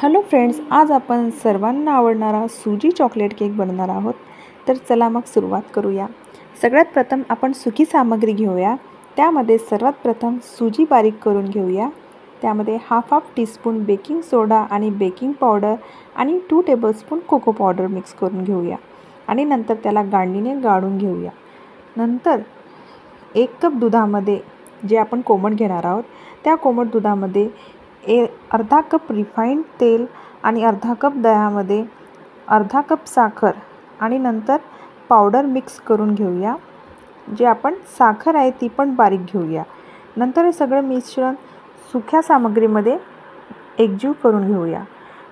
Hello friends, आज आपण सर्वांना आवडणारा सुजी चॉकलेट केक बनवणार आहोत. तर चला मग सुरुवात करूया. सगळ्यात प्रथम आपण सुकी सामग्री घेऊया. त्यामध्ये सर्वात प्रथम सुजी बारीक करून घेऊया. त्यामध्ये हाफ टीस्पून बेकिंग सोडा आणि बेकिंग पावडर आणि 2 टेबलस्पून कोको पावडर मिक्स करून घेऊया आणि नंतर त्याला गाळणीने गाळून घेऊया. नंतर 1 कप दुधामध्ये जे आपण कोमट घेणार आहोत त्या कोमट दुधामध्ये अर्धा कप रिफाइंड तेल आणि अर्धा कप दह्यामध्ये अर्धा कप साखर आणि नंतर पावडर मिक्स करून घेऊया. जे आपण साखर आहे ती पण बारीक घेऊया. नंतर हे सगळं मिश्रण सुक्या सामग्रीमध्ये एकजीव करून घेऊया.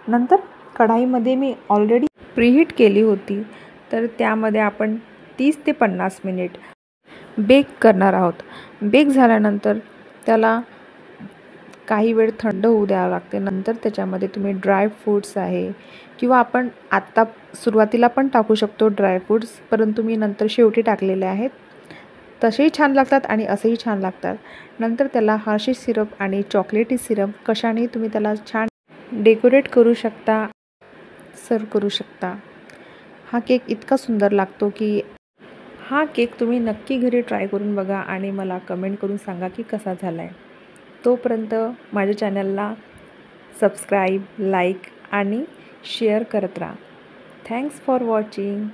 नंतर कढाईमध्ये मी ऑलरेडी प्रीहीट केली होती, तर त्यामध्ये आपण 30 ते 50 मिनिट बेक करणार आहोत. बेक झाल्यानंतर त्याला काही वेळ थंड होऊ द्यावं लागते. नंतर त्याच्यामध्ये तुम्ही ड्राय फ्रूट्स आहे किंवा आपण आत्ता सुरुवातीला पण टाकू शकतो ड्राय फ्रूट्स, परंतु मी नंतर शेवटी टाकलेले आहेत. तसेही छान लागतात आणि असेही छान लागतात. नंतर त्याला हर्षी सिरप आणि चॉकलेटी सिरप कशाने तुम्ही त्याला छान डेकोरेट करू शकता, सर्व करू शकता. हा केक इतका सुंदर लागतो की हा केक तुम्ही नक्की घरी ट्राय करून बघा आणि मला कमेंट करून सांगा की कसा झाला आहे. तोपर्यंत माझ्या चॅनलला सबस्क्राईब, लाईक आणि शेअर करत राहा. Thanks for watching.